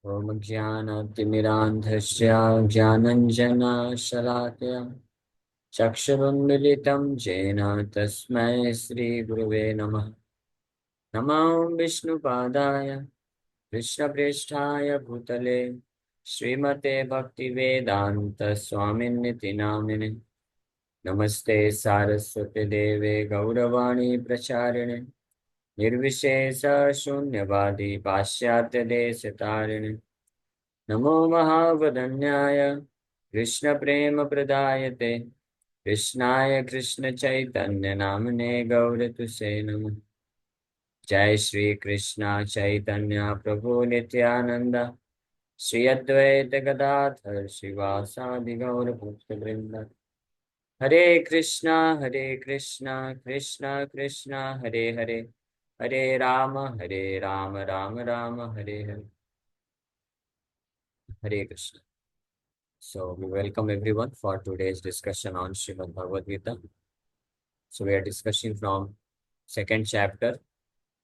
ॐ ज्ञानातिमिरान्धस्य ज्ञानञ्जनशलाकया चक्षुरुन्मिलितं येन तस्मै श्रीगुरुवे नमः। नमो विष्णुपादाय कृष्णप्रेष्ठाय भूतले श्रीमते भक्तिवेदान्तस्वामिन्निति नामिने। नमस्ते सारस्वती देवे गौरवाणी प्रचारिणे निर्विशेषशून्यवादी पाश्चात्यदेशतारिणे। नमो महावदन्याय कृष्णप्रेमप्रदायते कृष्णाय कृष्णचैतन्यनाम्ने गौरतुसे नमः। जय श्री कृष्ण चैतन्य प्रभु नित्यानंद श्री अद्वैत गदाधर श्रीवासादि गौर भक्तवृंद। हरे कृष्णा कृष्णा कृष्णा हरे हरे, हरे राम राम राम हरे हरे। हरे Krishna. So we welcome everyone for today's discussion on Srimad Bhagavad Gita. So we are discussing from second chapter,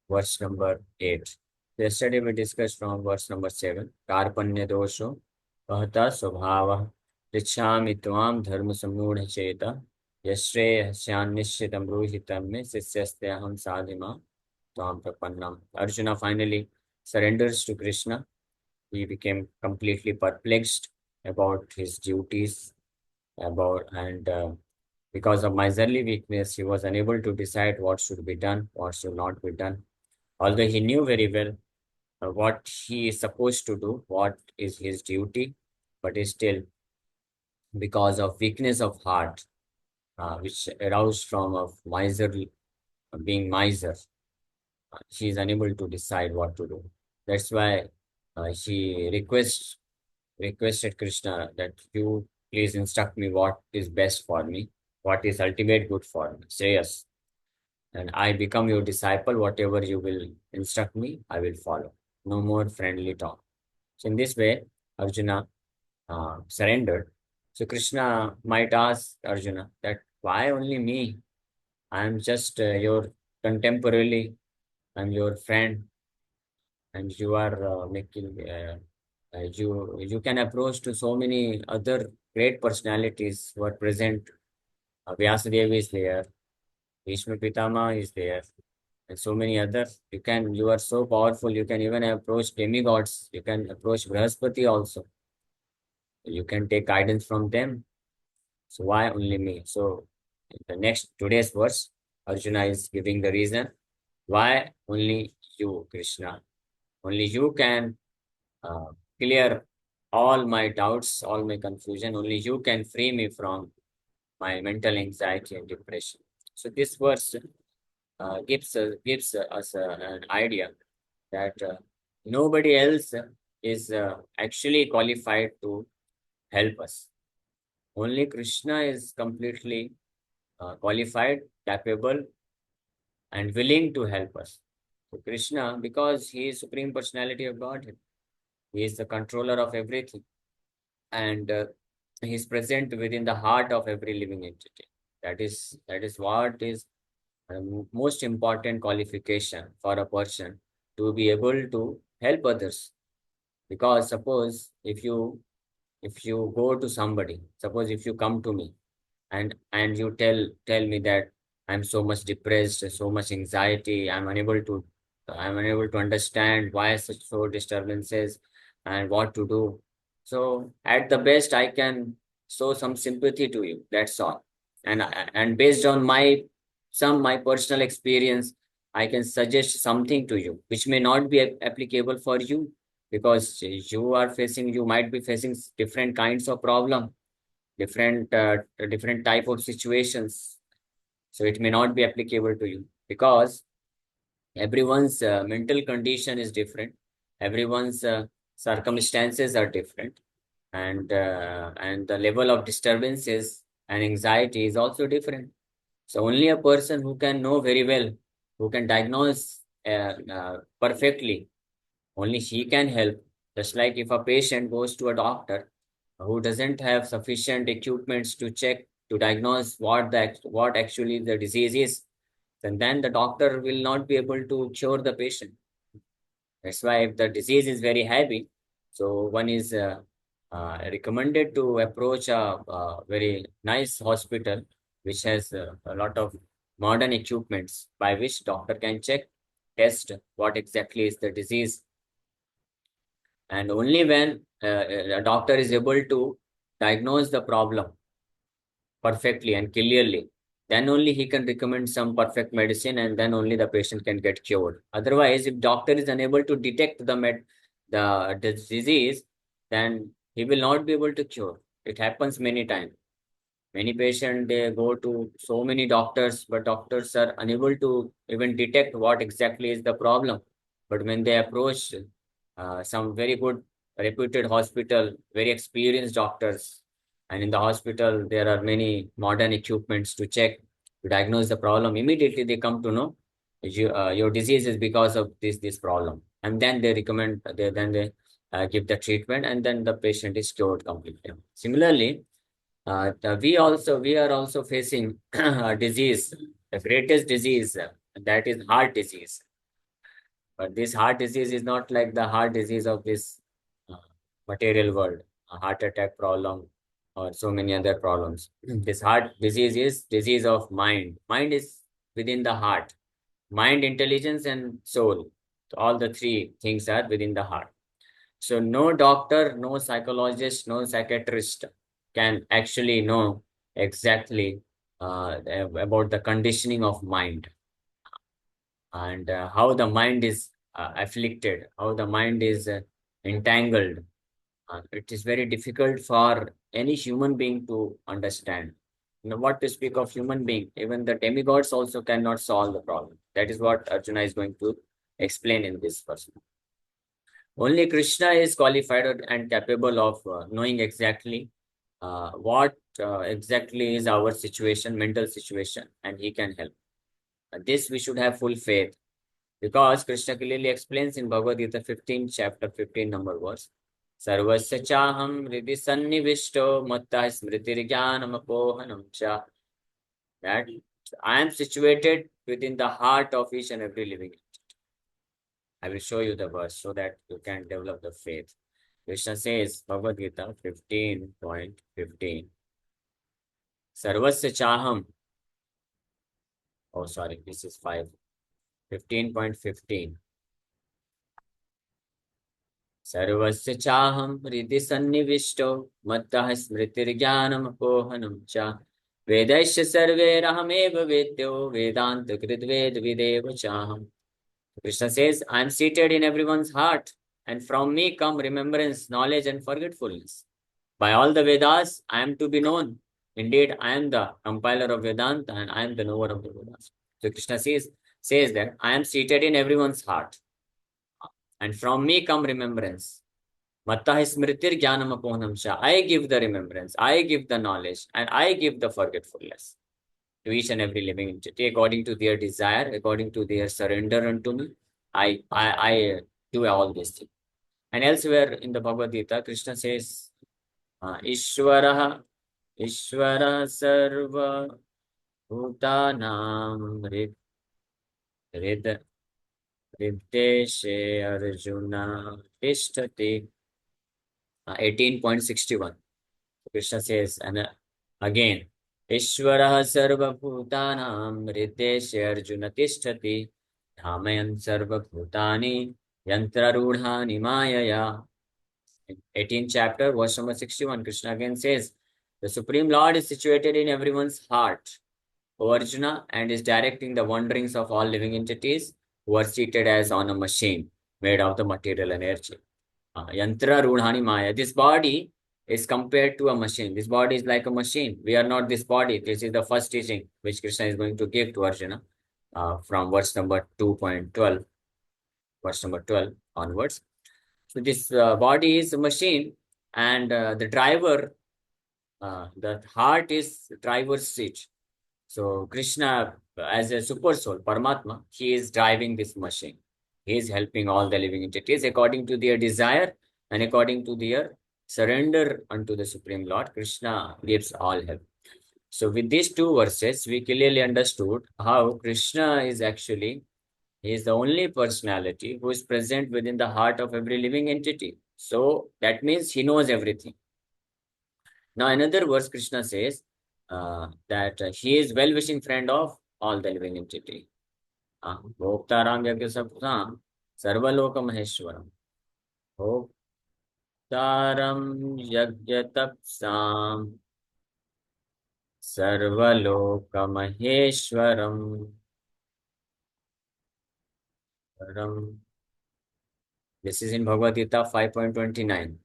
verse number 8. Yesterday we discussed from verse number 7. Karpanya dosho vahata swabhava richami tvam dharma samudha cheta yashre hasyan nishchitam ruhitam me sisyaste aham sadhima tvam prapannam. Arjuna finally surrenders to Krishna. He became completely perplexed about his duties, about and because of miserly weakness, he was unable to decide what should be done, what should not be done. Although he knew very well what he is supposed to do, what is his duty, but he still, because of weakness of heart, which aroused from of miserly being miser, he is unable to decide what to do. That's why he requested Krishna that you please instruct me what is best for me, what is ultimate good for me. Say yes. And I become your disciple. Whatever you will instruct me, I will follow. No more friendly talk. So in this way, Arjuna surrendered. So Krishna might ask Arjuna that why only me? I am just your contemporary, I'm your friend, and you are making you can approach to so many other great personalities who are present. Vyasadeva is there, Bhishma Pitama is there, and so many others. You are so powerful. You can even approach demigods. You can approach Brahaspati also. You can take guidance from them. So why only me? So in the next today's verse, Arjuna is giving the reason why only you, Krishna. Only you can uh, clear all my doubts, all my confusion. Only you can free me from my mental anxiety and depression. So this verse gives us an idea that nobody else is actually qualified to help us. Only Krishna is completely qualified, capable, and willing to help us. So Krishna, because he is Supreme Personality of Godhead, he is the controller of everything, and he is present within the heart of every living entity. That is what is most important qualification for a person to be able to help others. Because suppose if you go to somebody, suppose if you come to me and you tell me that I'm so much depressed, so much anxiety, I'm unable to understand why such so disturbances and what to do. So at the best I can show some sympathy to you, that's all. And based on my personal experience, I can suggest something to you which may not be applicable for you, because you might be facing different kinds of problem, different type of situations. So it may not be applicable to you, because everyone's mental condition is different, everyone's circumstances are different, and the level of disturbances and anxiety is also different. So only a person who can know very well, who can diagnose perfectly, only he can help. Just like if a patient goes to a doctor who doesn't have sufficient equipments to check, to diagnose what actually the disease is, then the doctor will not be able to cure the patient. That's why if the disease is very heavy, So one is recommended to approach a very nice hospital which has a lot of modern equipments by which doctor can check, test what exactly is the disease, and only when a doctor is able to diagnose the problem perfectly and clearly, then only he can recommend some perfect medicine, and then only the patient can get cured. Otherwise, if doctor is unable to detect the disease, then he will not be able to cure. It happens many times. Many patients, they go to so many doctors, but doctors are unable to even detect what exactly is the problem. But when they approach some very good reputed hospital, very experienced doctors, and in the hospital there are many modern equipments to check, to diagnose the problem, immediately they come to know your disease is because of this problem, and then they recommend, they give the treatment, and then the patient is cured completely. Similarly, we are also facing a disease, the greatest disease, that is heart disease. But this heart disease is not like the heart disease of this uh, material world, a heart attack problem or so many other problems. This heart disease is disease of mind. Mind is within the heart. Mind, intelligence, and soul. So all the three things are within the heart. So no doctor, no psychologist, no psychiatrist can actually know exactly about the conditioning of mind, and how the mind is afflicted, how the mind is entangled. It is very difficult for any human being to understand. What to speak of human being? Even the demigods also cannot solve the problem. That is what Arjuna is going to explain in this verse. Only Krishna is qualified and capable of knowing exactly what exactly is our situation, mental situation, and he can help. This we should have full faith, because Krishna clearly explains in Bhagavad Gita 15, chapter 15, number verse. Sarvasya chaham hridhi sannivishto matta smritirjnanam apohanam cha. That I am situated within the heart of each and every living. I will show you the verse so that you can develop the faith. Krishna says, Bhagavad Gita 15.15. Sarvasya chaham. Oh, sorry, this is 5. 15.15. सर्वस्य चाहं हृदि सन्निविष्टो मत्तः स्मृतिर्ज्ञानमपोहनं च वेदैश्च सर्वैरहमेव वेद्यो वेदान्तकृद्वेद विदेव चाहम्. Krishna says, I am seated in everyone's heart, and from me come remembrance, knowledge, and forgetfulness. By all the Vedas, I am to be known. Indeed, I am the compiler of Vedanta, and I am the knower of the Vedas. So Krishna says that I am seated in everyone's heart, and from me come remembrance. Matta smritir jnanam apohanam cha. I give the remembrance, I give the knowledge, and I give the forgetfulness to each and every living entity according to their desire, according to their surrender unto me. I do all these things. And elsewhere in the Bhagavad Gita, Krishna says, Ishvara sarva bhutanam rid riddeshe arjuna tishtati. 18.61. Krishna says, and again, Ishvara sarva bhutanam riddeshe arjuna tishtati dhamayan sarva bhutani yantra rudhani mayaya. 18th chapter, verse number 61, Krishna again says, the Supreme Lord is situated in everyone's heart, O Arjuna, and is directing the wanderings of all living entities who are seated as on a machine made of the material energy. Yantra Rudhani Maya. This body is compared to a machine. This body is like a machine. We are not this body. This is the first teaching which Krishna is going to give to Arjuna from verse number 2.12, verse number 12 onwards. So this body is a machine, and the driver, the heart is driver's seat. So Krishna, as a super soul, Paramatma, he is driving this machine. He is helping all the living entities according to their desire and according to their surrender unto the Supreme Lord. Krishna gives all help. So with these two verses, we clearly understood how Krishna is actually He is the only personality who is present within the heart of every living entity. So that means he knows everything. Now, another verse, Krishna says that he is well-wishing friend of all the living entity. Bhoktaram Yagyasaptam Sarvaloka Maheshwaram. Bhoktaram Yagyatapsam Sarvaloka Maheshwaram. This is in Bhagavad Gita 5.29.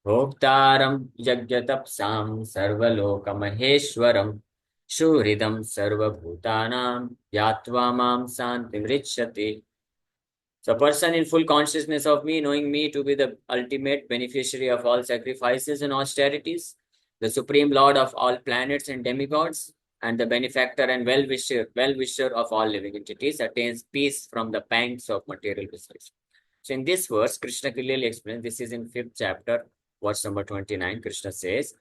Bhoktaram Yagyatapsam Sarvaloka Maheshwaram Shuridam Sarvabhutanam Yatva Mam Santimrichyate. So, a person in full consciousness of me, knowing me to be the ultimate beneficiary of all sacrifices and austerities, the supreme lord of all planets and demigods, and the benefactor and well-wisher of all living entities, attains peace from the pangs of material miseries. So, in this verse, Krishna clearly explains, this is in 5th chapter, verse number 29. Krishna says,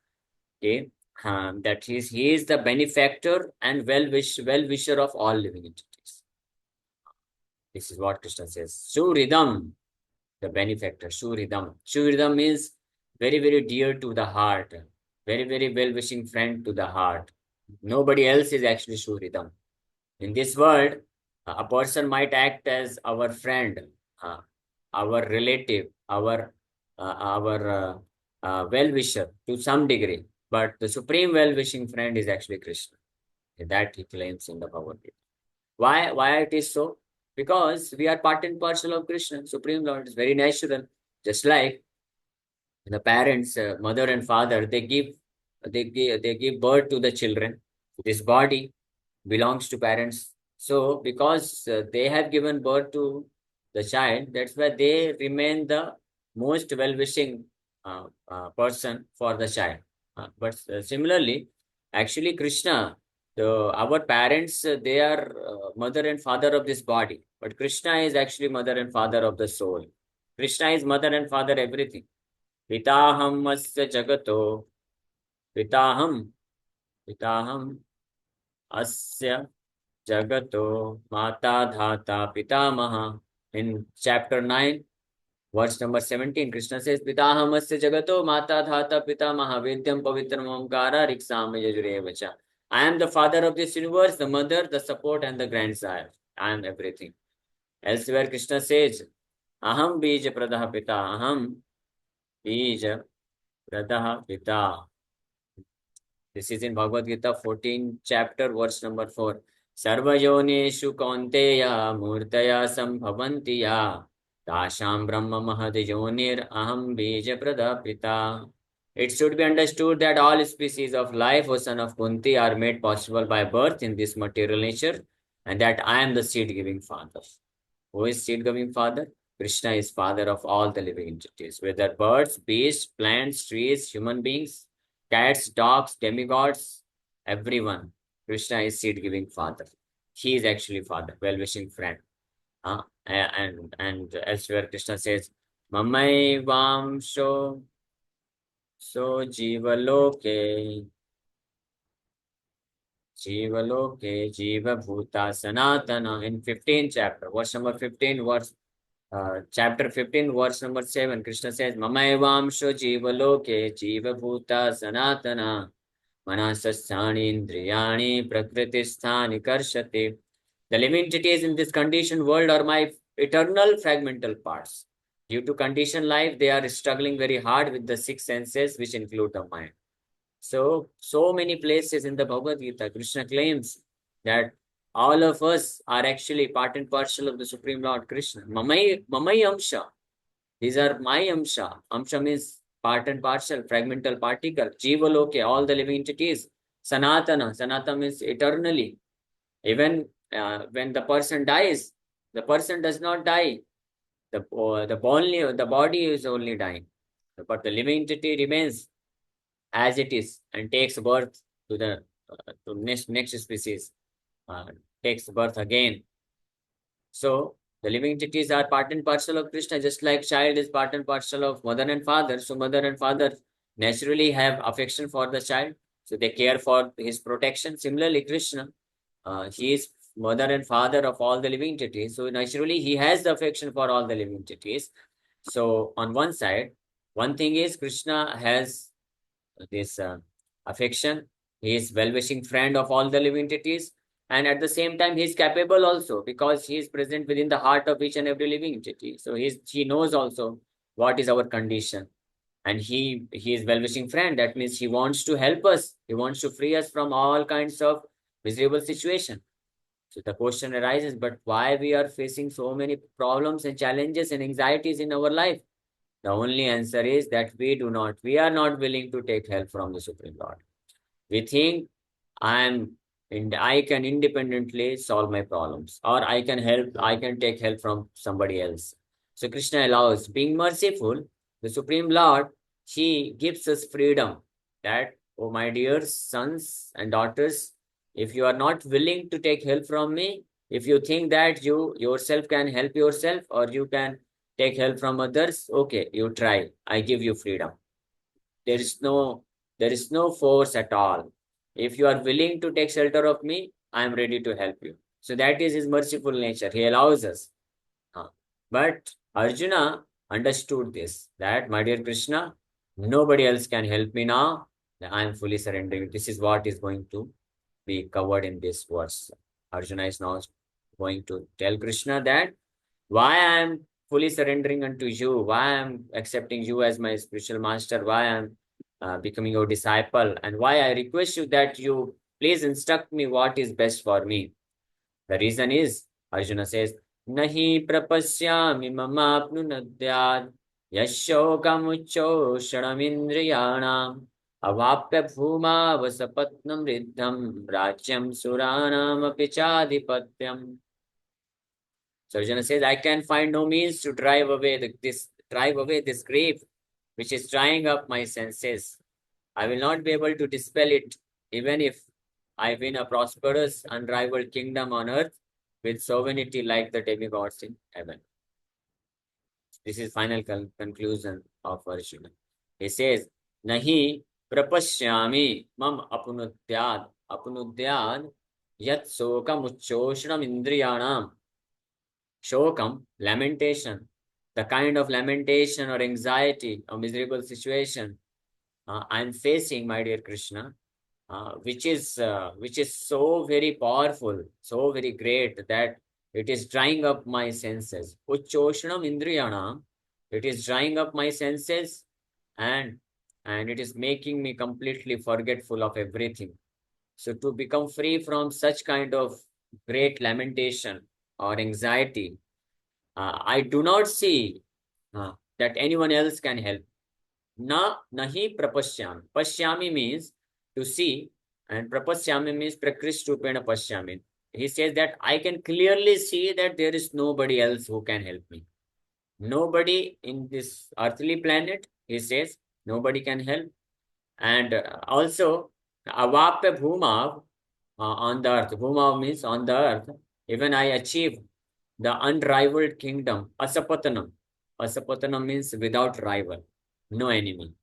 okay, that he is the benefactor and well-wisher of all living entities. This is what Krishna says. Suridam, the benefactor, Shuridam. Shuridam means very, very dear to the heart, very, very well-wishing friend to the heart. Nobody else is actually Shuridam. In this world, a person might act as our friend, uh, our relative, our well-wisher to some degree. But the supreme well-wishing friend is actually Krishna. That he claims in the Bhagavad Gita. Why it is so? Because we are part and parcel of Krishna, Supreme Lord. It's very natural. Just like the parents, mother and father, they give birth to the children. This body belongs to parents. So because they have given birth to the child, that's why they remain the most well-wishing person for the child. But similarly, actually Krishna, our parents, they are mother and father of this body. But Krishna is actually mother and father of the soul. Krishna is mother and father everything. Pitaham asya jagato. Pitaham. Pitaham asya jagato mata dhata pitamaha. In chapter 9, verse number 17, Krishna says, Pitaham asya jagato mata dhata pitamaha vedyam pavitram omkara riksam yajurevacha. I am the father of this universe, the mother, the support, and the grandsire. I am everything. Elsewhere, Krishna says, Aham bija pradaha pita. Aham bija pradaha pita. This is in Bhagavad Gita 14 chapter verse number 4. Sarvayoneshu kaunteya murtaya sambhavanti ya tasham brahma mahadjonir aham bija pradapita. It should be understood that all species of life, O son of Kunti, are made possible by birth in this material nature, and that I am the seed-giving father. Who is seed-giving father? Krishna is father of all the living entities, whether birds, beasts, plants, trees, human beings, cats, dogs, demigods, everyone. Krishna is seed-giving father. He is actually father, well-wishing friend. And elsewhere Krishna says, Mamai Vamsho So Jivaloke Jiva Bhuta Sanatana in 15th chapter, verse number 15, chapter 15, verse number 7, Krishna says, Mamayvamsho Jivaloke Jiva Bhuta Sanatana Manasasthani Indriyani Prakritisthani Karshate. The living entities in this conditioned world are my eternal fragmental parts. Due to conditioned life, they are struggling very hard with the six senses, which include the mind. So many places in the Bhagavad Gita, Krishna claims that all of us are actually part and parcel of the Supreme Lord Krishna. Mamai Amsha. These are my Amsha. Amsha means part and parcel, fragmental particle. Jiva Loke, all the living entities. Sanatana. Sanatana means eternally. Even when the person dies, the person does not die. The body is only dying. But the living entity remains as it is and takes birth to the next species, takes birth again. So the living entities are part and parcel of Krishna, just like child is part and parcel of mother and father. So mother and father naturally have affection for the child, so they care for his protection. Similarly, Krishna, he is mother and father of all the living entities. So naturally, he has the affection for all the living entities. So on one side, one thing is Krishna has this affection. He is well-wishing friend of all the living entities, and at the same time, he is capable also because he is present within the heart of each and every living entity. So he knows also what is our condition, and he is well-wishing friend. That means he wants to help us. He wants to free us from all kinds of miserable situation. So the question arises, but why we are facing so many problems and challenges and anxieties in our life? The only answer is that we are not willing to take help from the Supreme Lord. We think I can independently solve my problems, or I can take help from somebody else. So Krishna allows, being merciful, the Supreme Lord, she gives us freedom that, oh my dear sons and daughters, if you are not willing to take help from me, if you think that you yourself can help yourself or you can take help from others, okay, you try. I give you freedom. There is no there is no force at all. If you are willing to take shelter of me, I am ready to help you. So that is his merciful nature. He allows us. Uh, But Arjuna understood this, that my dear Krishna, nobody else can help me now. I am fully surrendering. This is what is going to be covered in this verse. Arjuna is now going to tell Krishna that why I am fully surrendering unto you, why I am accepting you as my spiritual master, why I am becoming your disciple, and why I request you that you please instruct me what is best for me. The reason is, Arjuna says, Nahi prapasyami mamapnunadyad yashokamuchoshanamindriyanam avapya bhuma vasapatnam riddham rajyam suranam apichadipatyam. So Arjuna says, I can find no means to drive away this grief which is drying up my senses. I will not be able to dispel it, even if I win a prosperous, unrivaled kingdom on earth with sovereignty like the demigods in heaven. This is final conclusion of Arjuna. He says, Nahi prapashyami mam apunudyad yat sokam uchoshnam indriyanam. Shokam, lamentation, the kind of lamentation or anxiety or miserable situation I'm facing, my dear Krishna, which is so very powerful, so very great that it is drying up my senses. Uchoshnam indriyana, it is drying up my senses, and and it is making me completely forgetful of everything. So to become free from such kind of great lamentation or anxiety, I do not see that anyone else can help. Nahi prapashyami. Pashyami means to see, and prapashyami means prakrishtrupena pashyami. He says that I can clearly see that there is nobody else who can help me. Nobody in this earthly planet, he says, nobody can help. And also, avapya bhumav, on the earth. Bhumav means on the earth. Even I achieve the unrivaled kingdom, Asapatanam. Asapatanam means without rival, no enemy.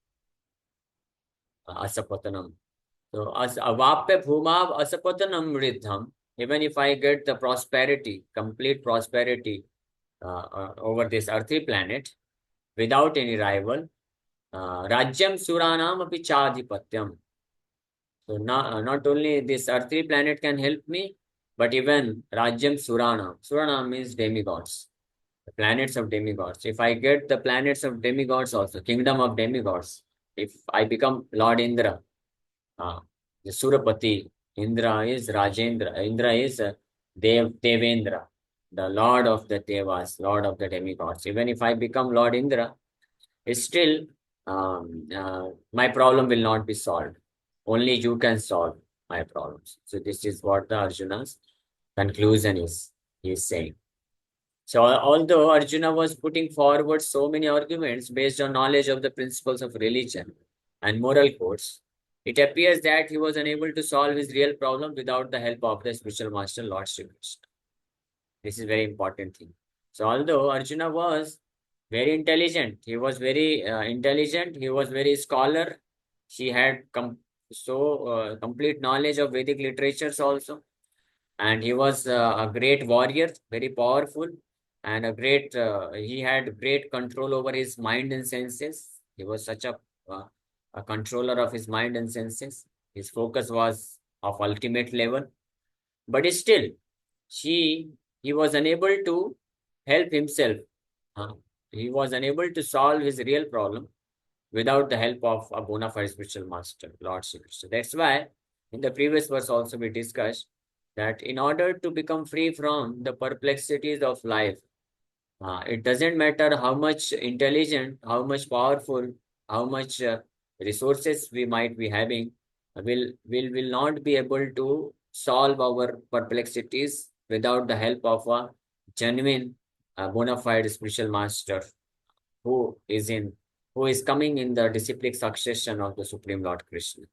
Asapatanam. So, as avapya bhumav asapatanam riddham, even if I get the prosperity, complete prosperity over this earthly planet without any rival, rajyam suranam api chadhipatyam. So, not only this earthly planet can help me, but even rajyam suranam. Suranam means demigods. The planets of demigods. If I get the planets of demigods also, kingdom of demigods, if I become Lord Indra, the Surapati, Indra is Rajendra, Indra is Devendra, the Lord of the Devas, Lord of the demigods. Even if I become Lord Indra, still my problem will not be solved. Only you can solve my problems. So this is what the Arjuna's conclusion is. He is saying. So, although Arjuna was putting forward so many arguments based on knowledge of the principles of religion and moral codes, it appears that he was unable to solve his real problem without the help of the spiritual master, Lord Shri Krishna. This is very important thing. So, although Arjuna was very intelligent, he was very intelligent, he was very scholar, he had complete knowledge of Vedic literatures also. and he was a great warrior, very powerful, and he had great control over his mind and senses. He was such uh, a controller of his mind and senses. His focus was of ultimate level, but still, she he was unable to help himself. Uh, he was unable to solve his real problem without the help of a bona fide spiritual master, Lord Shri Krishna. That's why in the previous verse also we discussed that in order to become free from the perplexities of life, it doesn't matter how much intelligent, how much powerful, how much resources we might be having, will not be able to solve our perplexities without the help of a genuine, bona fide spiritual master who is in who is coming in the disciplic succession of the Supreme Lord Krishna.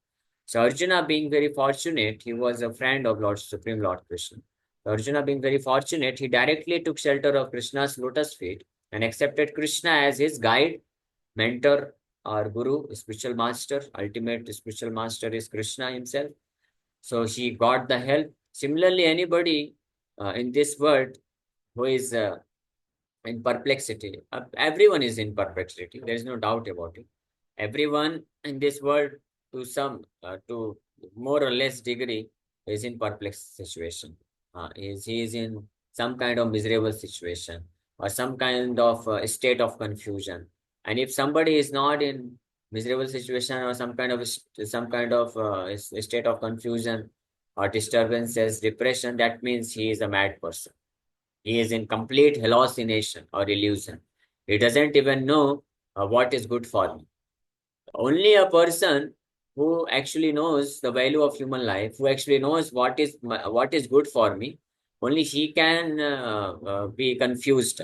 So Arjuna being very fortunate, he was a friend of Lord Supreme Lord Krishna. Arjuna being very fortunate, he directly took shelter of Krishna's lotus feet and accepted Krishna as his guide, mentor, or guru, spiritual master. Ultimate spiritual master is Krishna himself. So he got the help. Similarly, anybody in this world who is in perplexity. Everyone is in perplexity. There is no doubt about it. Everyone in this world, to more or less degree, is in perplexed situation. He is in some kind of miserable situation or some kind of state of confusion. And if somebody is not in miserable situation or some kind of state of confusion or disturbances, depression, that means he is a mad person. He is in complete hallucination or illusion. He doesn't even know what is good for him. Only a person who actually knows the value of human life, who actually knows what is good for me, only he can be confused.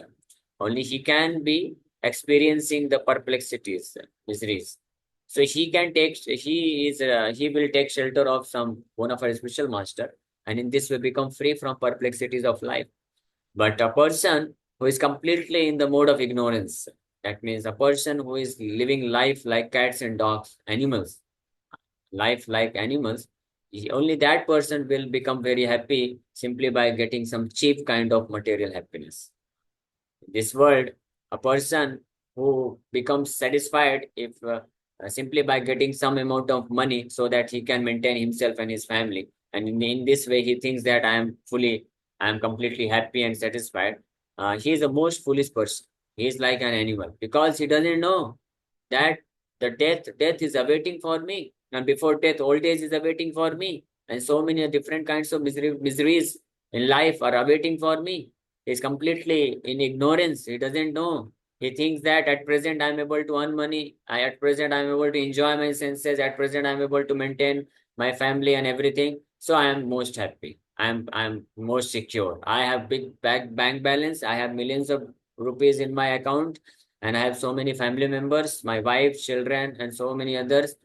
Only he can be experiencing the perplexities, miseries. So he will take shelter of some one of our spiritual master, and in this way become free from perplexities of life. But a person who is completely in the mode of ignorance, that means a person who is living life like cats and dogs, animals, life like animals, only that person will become very happy simply by getting some cheap kind of material happiness. In this world, a person who becomes satisfied if simply by getting some amount of money so that he can maintain himself and his family. And in this way, he thinks that I am completely happy and satisfied. He is the most foolish person. He is like an animal because he doesn't know that the death is awaiting for me, and before death old age is awaiting for me, and so many different kinds of miseries in life are awaiting for me. He's completely in ignorance. He doesn't know. He thinks that at present I'm able to earn money. At present I'm able to enjoy my senses. At present I'm able to maintain my family and everything. So I am most happy. I'm most secure. I have big bank balance. I have millions of rupees in my account, and I have so many family members, my wife, children, and so many others.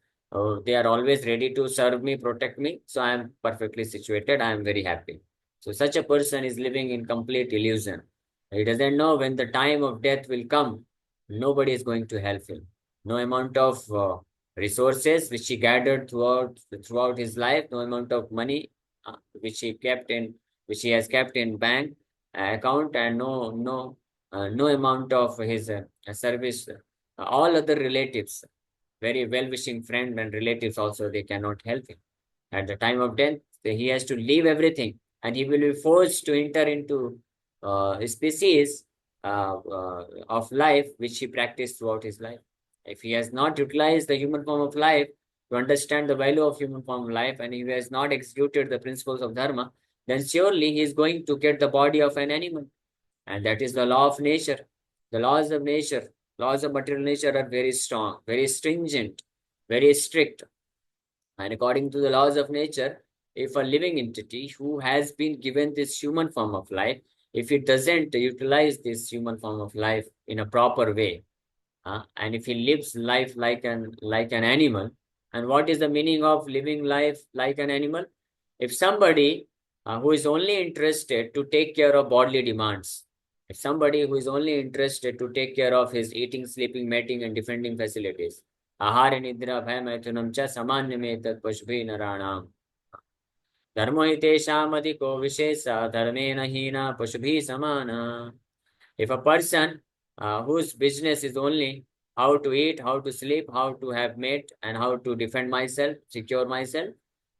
They are always ready to serve me, protect me. So I am perfectly situated. I am very happy. So such a person is living in complete illusion. He doesn't know when the time of death will come. Nobody is going to help him. No amount of resources which he gathered throughout his life, no amount of money which he kept in which he has kept in bank account, and no amount of his service. All other relatives, very well wishing friend and relatives also, they cannot help him. At the time of death, he has to leave everything, and he will be forced to enter into a species of life which he practiced throughout his life. If he has not utilized the human form of life to understand the value of human form of life, and he has not executed the principles of dharma, then surely he is going to get the body of an animal. And that is the law of nature. The laws of nature, laws of material nature are very strong, very stringent, very strict. And according to the laws of nature, if a living entity who has been given this human form of life, if it doesn't utilize this human form of life in a proper way, and if he lives life like an animal, and what is the meaning of living life like an animal? If somebody who is only interested to take care of bodily demands, if somebody who is only interested to take care of his eating, sleeping, mating, and defending facilities, ahara nidra bhaya maithunam cha samanyam etat pashubhi naranam. Dharmo hitesham adhiko vishesa dharmena hina pasubhi samana. If a person whose business is only how to eat, how to sleep, how to have mate, and how to defend myself, secure myself,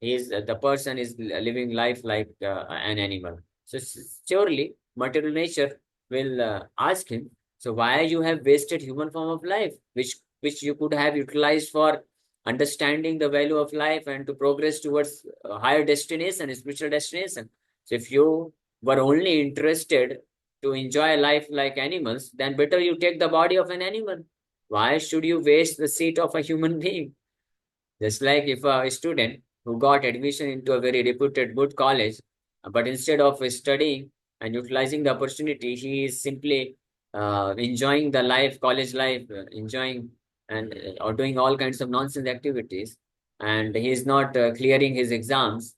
the person is living life like an animal. So surely material nature will ask him, so why you have wasted human form of life, which you could have utilized for understanding the value of life and to progress towards a higher destination, spiritual destination. So if you were only interested to enjoy life like animals, then better you take the body of an animal. Why should you waste the seat of a human being? Just like if a student who got admission into a very reputed good college, but instead of studying and utilizing the opportunity, he is simply enjoying the life, college life, enjoying and or doing all kinds of nonsense activities, and he is not clearing his exams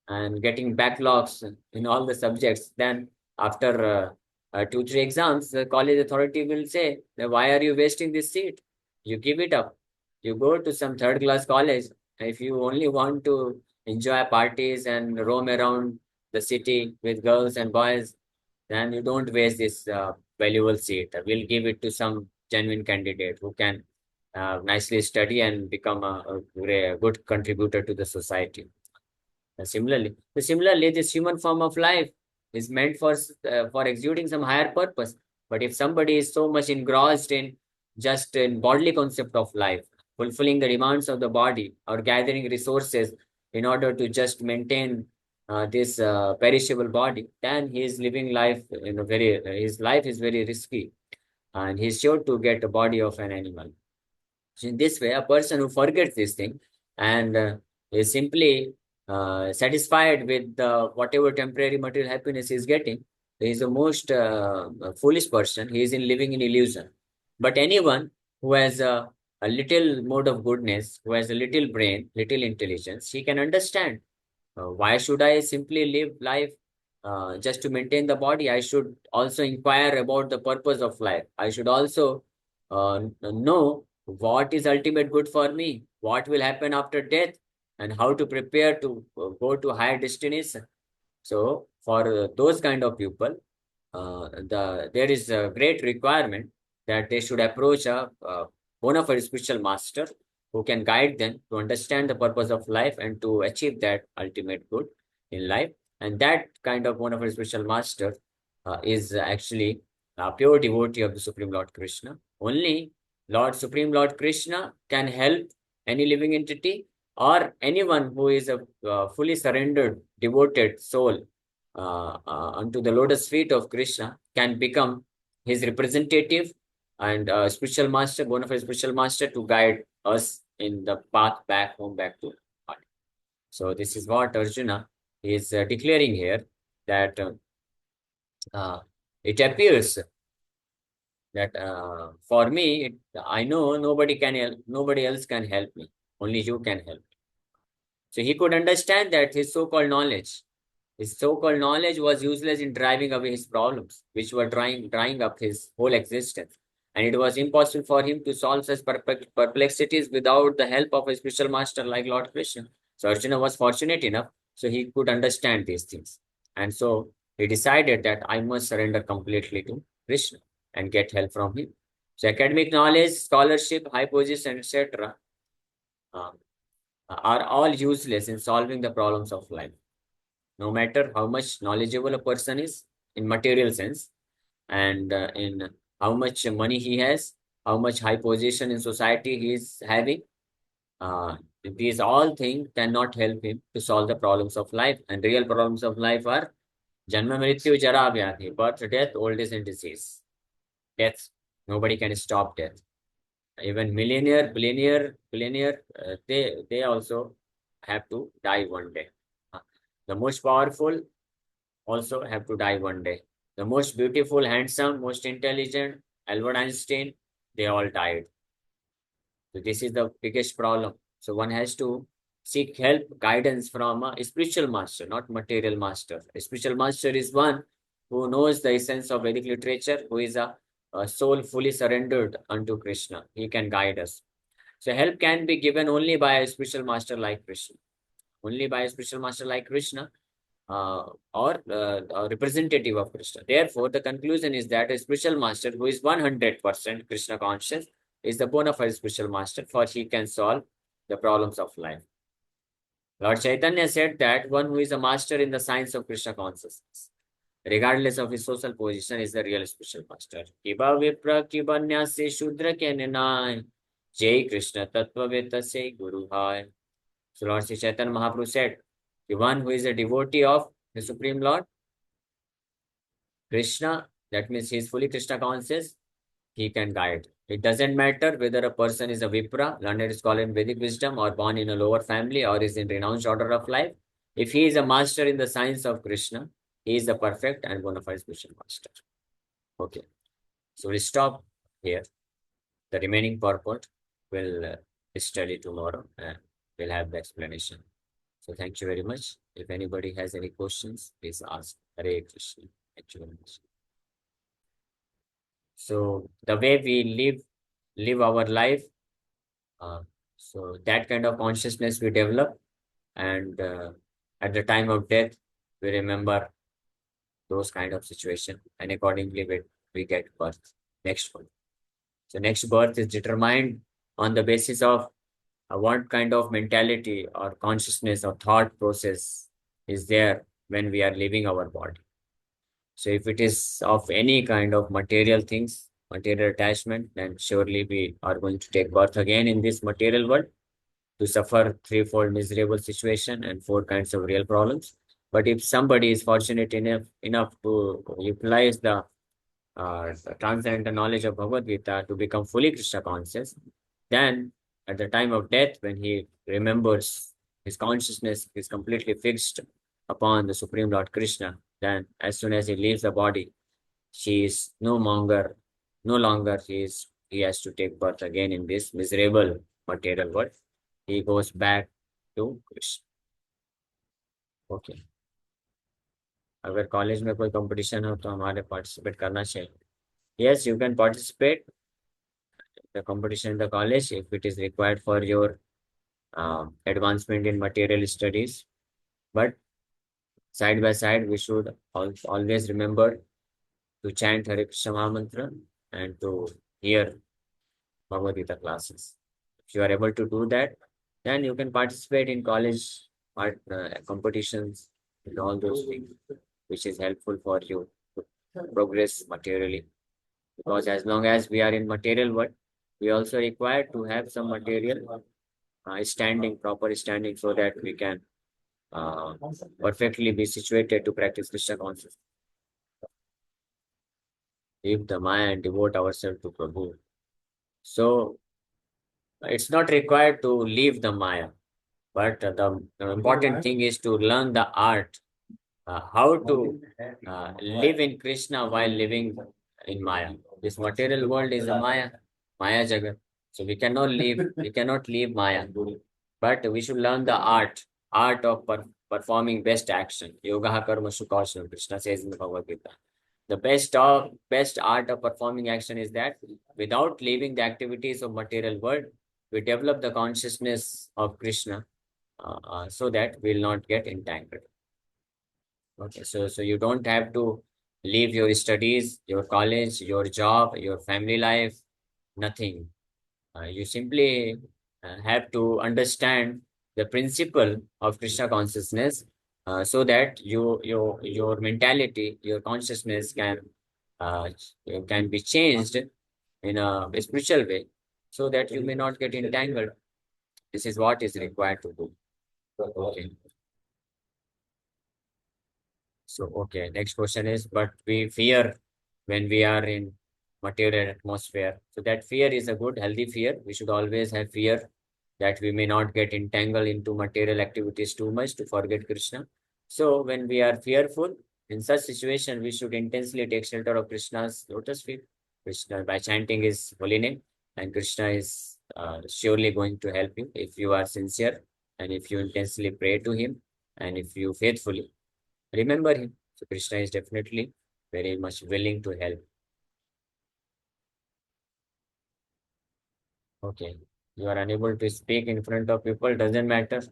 and getting backlogs in all the subjects, then after 2, 3 exams, the college authority will say, why are you wasting this seat? You give it up. You go to some third class college. If you only want to enjoy parties and roam around the city with girls and boys, then you don't waste this valuable seat. We'll give it to some genuine candidate who can nicely study and become a good contributor to the society. Similarly, this human form of life is meant for exuding some higher purpose. But if somebody is so much engrossed in just in bodily concept of life, fulfilling the demands of the body or gathering resources in order to just maintain this perishable body, then he is living life in a very his life is very risky, and he's sure to get a body of an animal. So in this way, a person who forgets this thing and is simply satisfied with whatever temporary material happiness he is getting, he is the most foolish person. He is in living in illusion. But anyone who has a little mode of goodness, who has a little brain, little intelligence, he can understand why should I simply live life just to maintain the body? I should also inquire about the purpose of life. I should also know what is ultimate good for me, what will happen after death, and how to prepare to go to higher destination. So, for those kind of people, there is a great requirement that they should approach a bona fide spiritual master who can guide them to understand the purpose of life and to achieve that ultimate good in life. And that kind of bona fide spiritual master is actually a pure devotee of the Supreme Lord Krishna. Only Supreme Lord Krishna can help any living entity or anyone who is a fully surrendered, devoted soul unto the lotus feet of Krishna can become his representative and spiritual master, bona fide spiritual master to guide us in the path back home, back to God. So this is what Arjuna is declaring here, that uh, it appears that for me, I know nobody else can help me. Only you can help. So he could understand that his so-called knowledge was useless in driving away his problems, which were drying up his whole existence. And it was impossible for him to solve such perplexities without the help of a spiritual master like Lord Krishna. So Arjuna was fortunate enough, so he could understand these things. And so he decided that I must surrender completely to Krishna and get help from him. So academic knowledge, scholarship, high position, etc. Are all useless in solving the problems of life. No matter how much knowledgeable a person is in material sense, and in how much money he has, how much high position in society he is having, uh, these all things cannot help him to solve the problems of life. And real problems of life are janma mrityu jara vyadhi, birth, death, old age and disease. Death, nobody can stop death. Even billionaire, they also have to die one day. The most powerful also have to die one day. The most beautiful, handsome, most intelligent, Albert Einstein, they all died. So this is the biggest problem. So one has to seek help, guidance from a spiritual master, not material master. A spiritual master is one who knows the essence of Vedic literature, who is a soul fully surrendered unto Krishna. He can guide us. So help can be given only by a spiritual master like Krishna. only by a spiritual master like Krishna, or a representative of Krishna. Therefore, the conclusion is that a spiritual master who is 100% Krishna conscious is the bona fide spiritual master, for he can solve the problems of life. Lord Chaitanya said that one who is a master in the science of Krishna consciousness, regardless of his social position, is the real spiritual master. Kiba vipra kiba nyase shudra ke nenai, Jai Krishna tattva veta se guru hai. So Lord Sri Chaitanya Mahaprabhu said, the one who is a devotee of the Supreme Lord, Krishna, that means he is fully Krishna conscious, he can guide. It doesn't matter whether a person is a Vipra, learned scholar in Vedic wisdom, or born in a lower family, or is in renounced order of life. If he is a master in the science of Krishna, he is the perfect and bona fide spiritual master. Okay, so we stop here. The remaining purport will study tomorrow, and we'll have the explanation. So thank you very much. If anybody has any questions, please ask. Hare Krishna. Thank you very much. So the way we live our life, uh, so that kind of consciousness we develop, and at the time of death, we remember those kind of situation, and accordingly we get birth. Next one. So next birth is determined on the basis of what kind of mentality or consciousness or thought process is there when we are leaving our body. So if it is of any kind of material things, material attachment, then surely we are going to take birth again in this material world to suffer threefold miserable situation and four kinds of real problems. But if somebody is fortunate enough to utilize the transcendental knowledge of Bhagavad Gita to become fully Krishna conscious, then at the time of death, when he remembers, his consciousness is completely fixed upon the Supreme Lord Krishna, then as soon as he leaves the body, she is no longer he has to take birth again in this miserable material world. He goes back to Krishna. Okay. अगर college में कोई competition हो तो हमारे participate करना चाहिए. Yes, you can participate the competition in the college if it is required for your advancement in material studies. But side by side, we should always remember to chant Hare Krishna Mahamantra and to hear Bhagavad Gita classes. If you are able to do that, then you can participate in college competitions and all those things, which is helpful for you to progress materially. Because as long as we are in material world, we also require to have some material proper standing, so that we can uh, perfectly be situated to practice Krishna consciousness. Leave the Maya and devote ourselves to Prabhu. So it's not required to leave the Maya, but the important thing is to learn the art, how to live in Krishna while living in Maya. This material world is a Maya Jagat. So we cannot leave Maya, but we should learn the art of performing best action. Yoga karma sukha, Krishna says in the Bhagavad Gita. The best art of performing action is that without leaving the activities of material world, we develop the consciousness of Krishna, so that we will not get entangled. Okay, so you don't have to leave your studies, your college, your job, your family life, nothing. You simply have to understand the principle of Krishna consciousness, so that your mentality, your consciousness uh, can be changed in a spiritual way, so that you may not get entangled. This is what is required to do. Okay. So, okay, next question is, but we fear when we are in material atmosphere. So that fear is a good, healthy fear. We should always have fear that we may not get entangled into material activities too much to forget Krishna. So when we are fearful, in such situation, we should intensely take shelter of Krishna's lotus feet. Krishna, by chanting his holy name, and Krishna is surely going to help you if you are sincere, and if you intensely pray to him, and if you faithfully remember him. So Krishna is definitely very much willing to help. Okay. You are unable to speak in front of people, doesn't matter.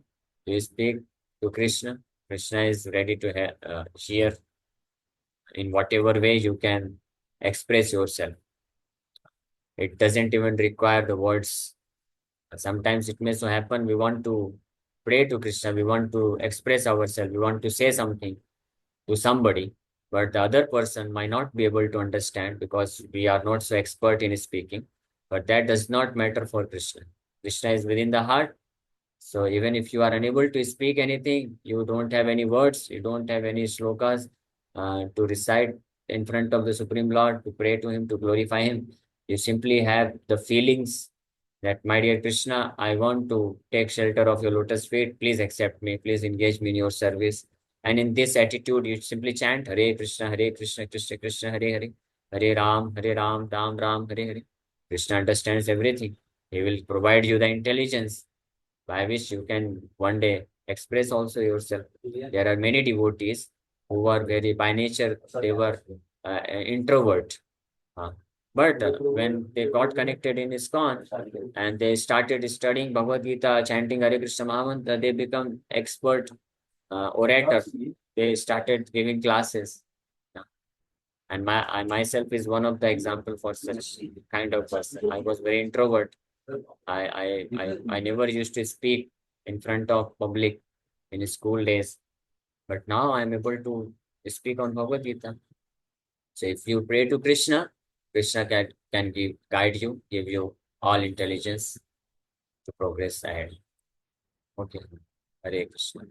You speak to Krishna. Krishna is ready to hear in whatever way you can express yourself. It doesn't even require the words. Sometimes it may so happen we want to pray to Krishna, we want to express ourselves, we want to say something to somebody, but the other person might not be able to understand because we are not so expert in speaking. But that does not matter for Krishna. Krishna is within the heart. So even if you are unable to speak anything, you don't have any words, you don't have any shlokas to recite in front of the Supreme Lord, to pray to Him, to glorify Him. You simply have the feelings that, my dear Krishna, I want to take shelter of your lotus feet. Please accept me. Please engage me in your service. And in this attitude, you simply chant Hare Krishna, Krishna Krishna, Hare Hare, Hare Ram, Ram Ram, Hare Hare. Krishna understands everything. He will provide you the intelligence by which you can one day express also yourself. There are many devotees who are very, by nature, they were introvert. Uh, but when they got connected in ISKCON and they started studying Bhagavad Gita, chanting Hare Krishna Mahamantra, they become expert orator. They started giving classes. And I myself is one of the example for such kind of person. I was very introvert. I never used to speak in front of public in school days, but now I'm able to speak on Bhagavad Gita. So if you pray to Krishna, Krishna can guide you, give you all intelligence to progress ahead. Okay. Hare Krishna.